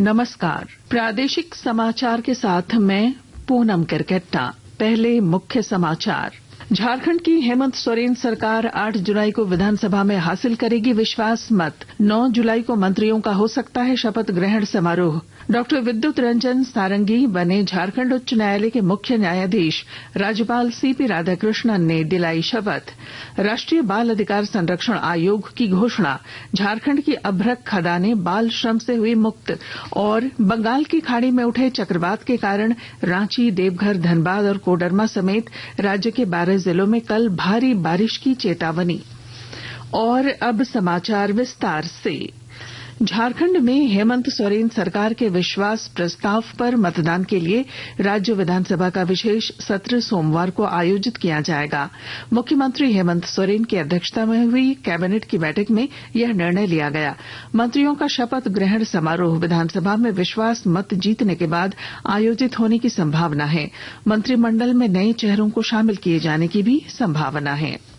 नमस्कार। प्रादेशिक समाचार के साथ मैं पूनम करकेट्टा। पहले मुख्य समाचार। झारखंड की हेमंत सोरेन सरकार 8 जुलाई को विधानसभा में हासिल करेगी विश्वास मत। 9 जुलाई को मंत्रियों का हो सकता है शपथ ग्रहण समारोह। डॉक्टर विद्युत रंजन सारंगी बने झारखंड उच्च न्यायालय के मुख्य न्यायाधीश। राज्यपाल सीपी राधाकृष्णन ने दिलाई शपथ। राष्ट्रीय बाल अधिकार संरक्षण आयोग की घोषणा। झारखंड की अभ्रक खदानें बाल श्रम से हुई मुक्त। और बंगाल की खाड़ी में उठे चक्रवात के कारण रांची, देवघर, धनबाद और कोडरमा समेत राज्य के 12 जिलों में कल भारी बारिश की चेतावनी। और अब समाचार विस्तार से। झारखंड में हेमंत सोरेन सरकार के विश्वास प्रस्ताव पर मतदान के लिए राज्य विधानसभा का विशेष सत्र सोमवार को आयोजित किया जाएगा। मुख्यमंत्री हेमंत सोरेन की अध्यक्षता में हुई कैबिनेट की बैठक में यह निर्णय लिया गया। मंत्रियों का शपथ ग्रहण समारोह विधानसभा में विश्वास मत जीतने के बाद आयोजित होने की संभावना है। मंत्रिमंडल में नए चेहरों को शामिल किए जाने की भी संभावना है।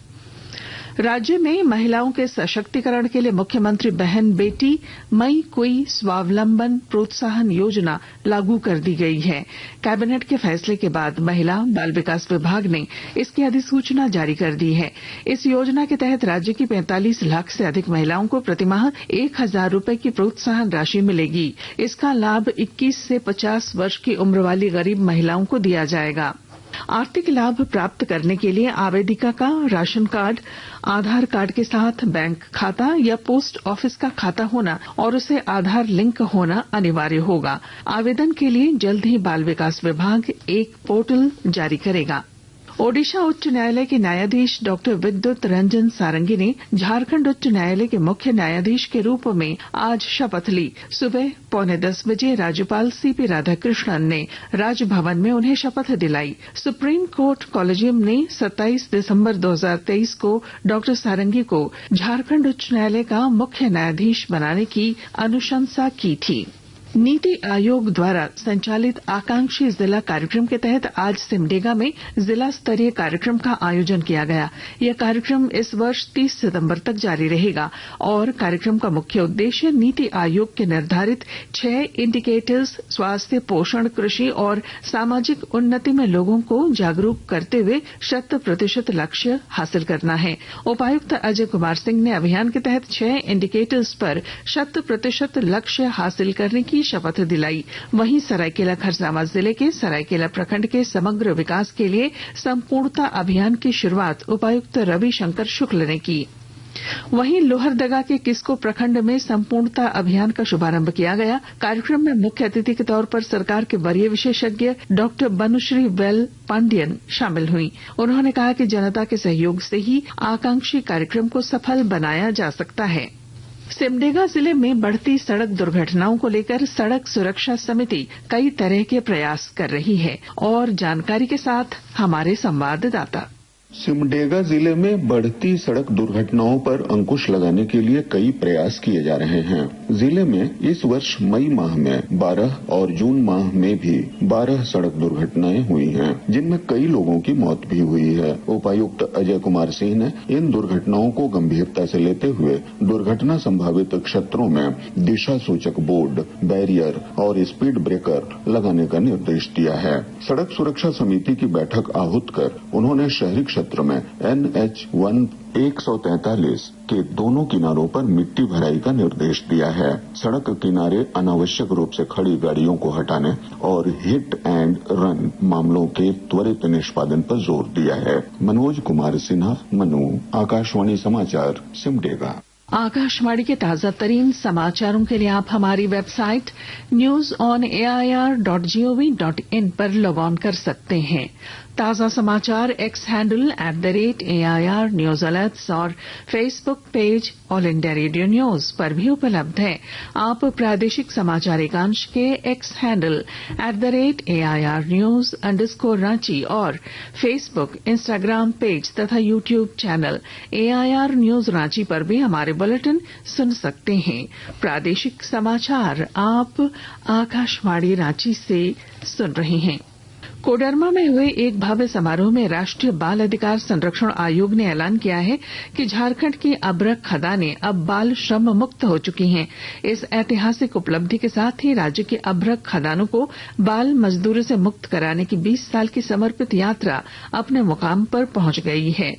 राज्य में महिलाओं के सशक्तिकरण के लिए मुख्यमंत्री बहन बेटी मई कुई स्वावलंबन प्रोत्साहन योजना लागू कर दी गई है। कैबिनेट के फैसले के बाद महिला बाल विकास विभाग ने इसकी अधिसूचना जारी कर दी है। इस योजना के तहत राज्य की 45 लाख से अधिक महिलाओं को प्रतिमाह 1,000 रूपये की प्रोत्साहन राशि मिलेगी। इसका लाभ 21 से 50 वर्ष की उम्र वाली गरीब महिलाओं को दिया जाएगा। आर्थिक लाभ प्राप्त करने के लिए आवेदिका का राशन कार्ड, आधार कार्ड के साथ बैंक खाता या पोस्ट ऑफिस का खाता होना और उसे आधार लिंक होना अनिवार्य होगा। आवेदन के लिए जल्द ही बाल विकास विभाग एक पोर्टल जारी करेगा। ओडिशा उच्च न्यायालय के न्यायाधीश डॉक्टर विद्युत रंजन सारंगी ने झारखंड उच्च न्यायालय के मुख्य न्यायाधीश के रूप में आज शपथ ली। सुबह 9:45 बजे राज्यपाल सीपी राधाकृष्णन ने राजभवन में उन्हें शपथ दिलाई। सुप्रीम कोर्ट कॉलेजियम ने 27 दिसंबर 2023 को डॉक्टर सारंगी को झारखंड उच्च न्यायालय का मुख्य न्यायाधीश बनाने की अनुशंसा की थी। नीति आयोग द्वारा संचालित आकांक्षी जिला कार्यक्रम के तहत आज सिमडेगा में जिला स्तरीय कार्यक्रम का आयोजन किया गया। यह कार्यक्रम इस वर्ष 30 सितंबर तक जारी रहेगा और कार्यक्रम का मुख्य उद्देश्य नीति आयोग के निर्धारित 6 इंडिकेटर्स स्वास्थ्य, पोषण, कृषि और सामाजिक उन्नति में लोगों को जागरूक करते हुए 100% लक्ष्य हासिल करना है। उपायुक्त अजय कुमार सिंह ने अभियान के तहत 6 इंडिकेटर्स पर 100% लक्ष्य हासिल करने की शपथ दिलाई। वहीं सरायकेला खरसावां जिले के सरायकेला प्रखंड के समग्र विकास के लिए संपूर्णता अभियान की शुरुआत उपायुक्त रवि शंकर शुक्ल ने की। वहीं लोहरदगा के किस्को प्रखंड में संपूर्णता अभियान का शुभारंभ किया गया। कार्यक्रम में मुख्य अतिथि के तौर पर सरकार के वरीय विशेषज्ञ डॉक्टर बनुश्री वेल पांडियन शामिल हुई। उन्होंने कहा कि जनता के सहयोग से ही आकांक्षी कार्यक्रम को सफल बनाया जा सकता है। सिमडेगा जिले में बढ़ती सड़क दुर्घटनाओं को लेकर सड़क सुरक्षा समिति कई तरह के प्रयास कर रही है। और जानकारी के साथ हमारे संवाददाता। सिमडेगा जिले में बढ़ती सड़क दुर्घटनाओं पर अंकुश लगाने के लिए कई प्रयास किए जा रहे हैं। जिले में इस वर्ष मई माह में 12 और जून माह में भी 12 सड़क दुर्घटनाएं हुई हैं, जिनमें कई लोगों की मौत भी हुई है। उपायुक्त अजय कुमार सिंह ने इन दुर्घटनाओं को गंभीरता से लेते हुए दुर्घटना संभावित क्षेत्रों में दिशा सूचक बोर्ड, बैरियर और स्पीड ब्रेकर लगाने का निर्देश दिया है। सड़क सुरक्षा समिति की बैठक आहूत कर उन्होंने शहरी क्षेत्र में NH 143 के दोनों किनारों पर मिट्टी भराई का निर्देश दिया है। सड़क किनारे अनावश्यक रूप से खड़ी गाड़ियों को हटाने और हिट एंड रन मामलों के त्वरित निष्पादन पर जोर दिया है। मनोज कुमार सिन्हा, मनु, आकाशवाणी समाचार, सिमडेगा। आकाशवाणी के ताजा तरीन समाचारों के लिए आप हमारी वेबसाइट newsonair.gov.in पर लॉग ऑन कर सकते हैं। ताजा समाचार X handle @AIR News Alerts और Facebook page All India Radio News पर भी उपलब्ध है। आप प्रादेशिक समाचार एकांश के X handle @AIR News _Ranchi और फेसबुक, इंस्टाग्राम पेज तथा YouTube channel AIR News Ranchi पर भी हमारे बुलेटिन सुन सकते हैं। प्रादेशिक समाचार आप आकाशवाणी रांची से सुन रहे हैं। कोडरमा में हुए एक भव्य समारोह में राष्ट्रीय बाल अधिकार संरक्षण आयोग ने ऐलान किया है कि झारखंड की अभ्रक खदानें अब बाल श्रम मुक्त हो चुकी हैं। इस ऐतिहासिक उपलब्धि के साथ ही राज्य की अभ्रक खदानों को बाल मजदूरी से मुक्त कराने की 20 साल की समर्पित यात्रा अपने मुकाम पर पहुंच गई है।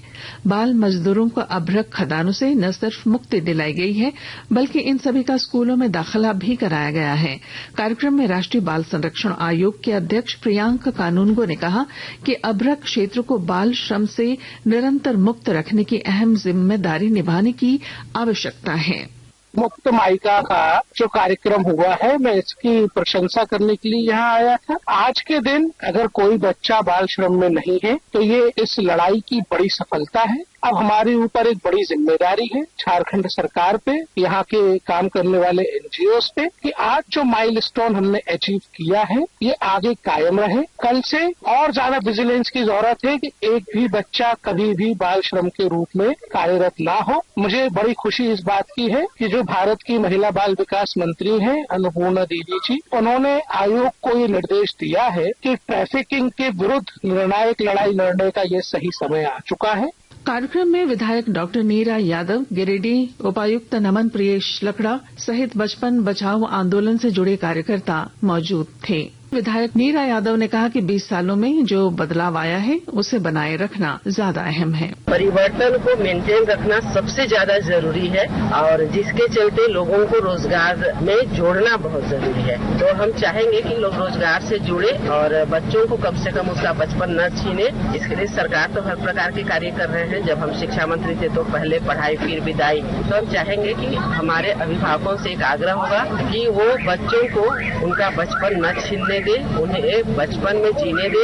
बाल मजदूरों को अभ्रक खदानों से न सिर्फ मुक्ति दिलाई गई है, बल्कि इन सभी का स्कूलों में दाखिला भी कराया गया है। कार्यक्रम में राष्ट्रीय बाल संरक्षण आयोग के अध्यक्ष प्रियांक कानूनगो ने कहा कि अभ्रक क्षेत्र को बाल श्रम से निरंतर मुक्त रखने की अहम जिम्मेदारी निभाने की आवश्यकता है। मुक्त माइका का जो कार्यक्रम हुआ है, मैं इसकी प्रशंसा करने के लिए यहाँ आया था। आज के दिन अगर कोई बच्चा बाल श्रम में नहीं है तो ये इस लड़ाई की बड़ी सफलता है। अब हमारे ऊपर एक बड़ी जिम्मेदारी है झारखंड सरकार पे, यहाँ के काम करने वाले एनजीओस पे, कि आज जो माइलस्टोन हमने अचीव किया है ये आगे कायम रहे। कल से और ज्यादा विजिलेंस की जरूरत है कि एक भी बच्चा कभी भी बाल श्रम के रूप में कार्यरत ना हो। मुझे बड़ी खुशी इस बात की है कि जो भारत की महिला बाल विकास मंत्री हैं अन्नपूर्णा दीदी जी, उन्होंने आयोग को ये निर्देश दिया है कि ट्रैफिकिंग के विरुद्ध निर्णायक लड़ाई लड़ने का ये सही समय आ चुका है। कार्यक्रम में विधायक डॉक्टर नीरा यादव, गिरिडीह उपायुक्त नमन प्रियेश लकड़ा सहित बचपन बचाओ आंदोलन से जुड़े कार्यकर्ता मौजूद थे। विधायक नीरा यादव ने कहा कि 20 सालों में जो बदलाव आया है उसे बनाए रखना ज्यादा अहम है। परिवर्तन को मेंटेन रखना सबसे ज्यादा जरूरी है और जिसके चलते लोगों को रोजगार में जोड़ना बहुत जरूरी है। तो हम चाहेंगे कि लोग रोजगार से जुड़े और बच्चों को कम से कम उसका बचपन न छीने। इसके लिए सरकार तो हर प्रकार के कार्य कर रहे हैं। जब हम शिक्षा मंत्री थे तो पहले पढ़ाई फिर विदाई। तो हम चाहेंगे कि हमारे अभिभावकों से एक आग्रह होगा कि वो बच्चों को उनका बचपन न छीनने दे, उन्हें बचपन में जीने दे।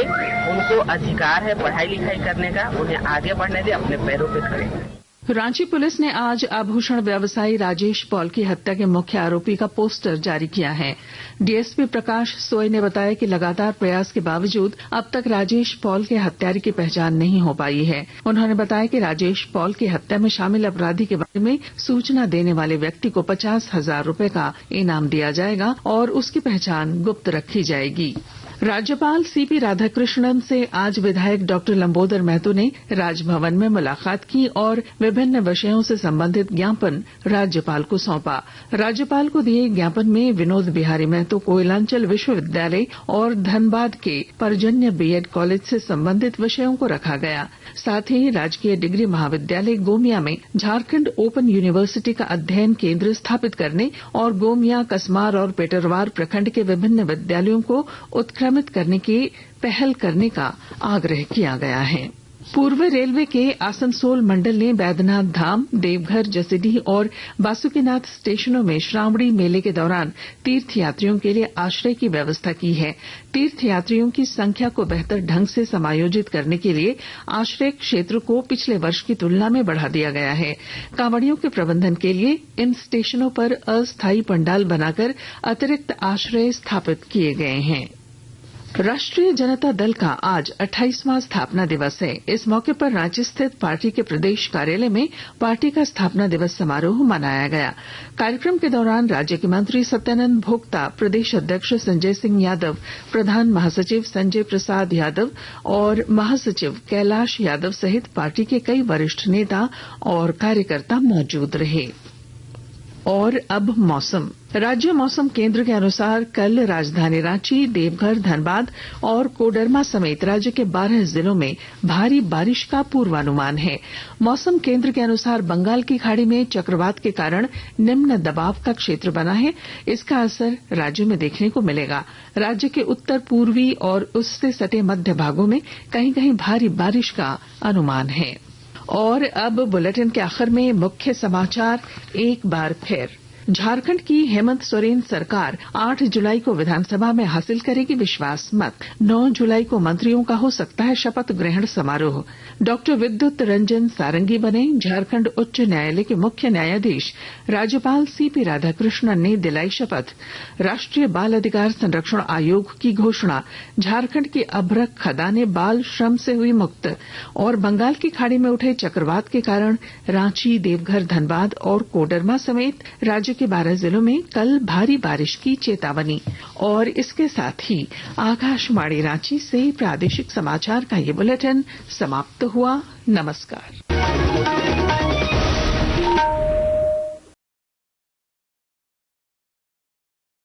उनको अधिकार है पढ़ाई लिखाई करने का, उन्हें आगे बढ़ने दे, अपने पैरों पे खड़े। रांची पुलिस ने आज आभूषण व्यवसायी राजेश पॉल की हत्या के मुख्य आरोपी का पोस्टर जारी किया है। डीएसपी प्रकाश सोय ने बताया कि लगातार प्रयास के बावजूद अब तक राजेश पॉल के हत्यारे की पहचान नहीं हो पाई है। उन्होंने बताया कि राजेश पॉल की हत्या में शामिल अपराधी के बारे में सूचना देने वाले व्यक्ति को 50,000 रूपये का इनाम दिया जाएगा और उसकी पहचान गुप्त रखी जाएगी। राज्यपाल सीपी राधाकृष्णन से आज विधायक डॉक्टर लंबोदर महतो ने राजभवन में मुलाकात की और विभिन्न विषयों से संबंधित ज्ञापन राज्यपाल को सौंपा। राज्यपाल को दिए ज्ञापन में विनोद बिहारी महतो कोयलांचल विश्वविद्यालय और धनबाद के पर्जन्य बीएड कॉलेज से संबंधित विषयों को रखा गया। साथ ही राजकीय डिग्री महाविद्यालय गोमिया में झारखंड ओपन यूनिवर्सिटी का अध्ययन केंद्र स्थापित करने और गोमिया, कसमार और पेटरवार प्रखंड के विभिन्न विद्यालयों को उत्क्रमित करने की पहल करने का आग्रह किया गया है। पूर्व रेलवे के आसनसोल मंडल ने बैद्यनाथ धाम, देवघर, जसीडीह और बासुकीनाथ स्टेशनों में श्रावणी मेले के दौरान तीर्थयात्रियों के लिए आश्रय की व्यवस्था की है। तीर्थयात्रियों की संख्या को बेहतर ढंग से समायोजित करने के लिए आश्रय क्षेत्र को पिछले वर्ष की तुलना में बढ़ा दिया गया है। कांवड़ियों के प्रबंधन के लिए इन स्टेशनों पर अस्थायी पंडाल बनाकर अतिरिक्त आश्रय स्थापित किए गए हैं। राष्ट्रीय जनता दल का आज 28वां स्थापना दिवस है। इस मौके पर रांची स्थित पार्टी के प्रदेश कार्यालय में पार्टी का स्थापना दिवस समारोह मनाया गया। कार्यक्रम के दौरान राज्य के मंत्री सत्यानंद भोक्ता, प्रदेश अध्यक्ष संजय सिंह यादव, प्रधान महासचिव संजय प्रसाद यादव और महासचिव कैलाश यादव सहित पार्टी के कई वरिष्ठ नेता और कार्यकर्ता मौजूद रहे। और अब मौसम। राज्य मौसम केंद्र के अनुसार कल राजधानी रांची, देवघर, धनबाद और कोडरमा समेत राज्य के 12 जिलों में भारी बारिश का पूर्वानुमान है। मौसम केंद्र के अनुसार बंगाल की खाड़ी में चक्रवात के कारण निम्न दबाव का क्षेत्र बना है। इसका असर राज्य में देखने को मिलेगा। राज्य के उत्तर पूर्वी और उससे सटे मध्य भागों में कहीं कहीं भारी बारिश का अनुमान है। और अब बुलेटिन के आखिर में मुख्य समाचार एक बार फिर। झारखंड की हेमंत सोरेन सरकार 8 जुलाई को विधानसभा में हासिल करेगी विश्वास मत। 9 जुलाई को मंत्रियों का हो सकता है शपथ ग्रहण समारोह। डॉक्टर विद्युत रंजन सारंगी बने झारखंड उच्च न्यायालय के मुख्य न्यायाधीश। राज्यपाल सीपी राधाकृष्णन ने दिलाई शपथ। राष्ट्रीय बाल अधिकार संरक्षण आयोग की घोषणा। झारखंड की अभ्रक खदानें बाल श्रम से हुई मुक्त। और बंगाल की खाड़ी में उठे चक्रवात के कारण रांची, देवघर, धनबाद और कोडरमा समेत राज्य के 12 जिलों में कल भारी बारिश की चेतावनी। और इसके साथ ही आकाशवाणी रांची से प्रादेशिक समाचार का ये बुलेटिन समाप्त हुआ। नमस्कार।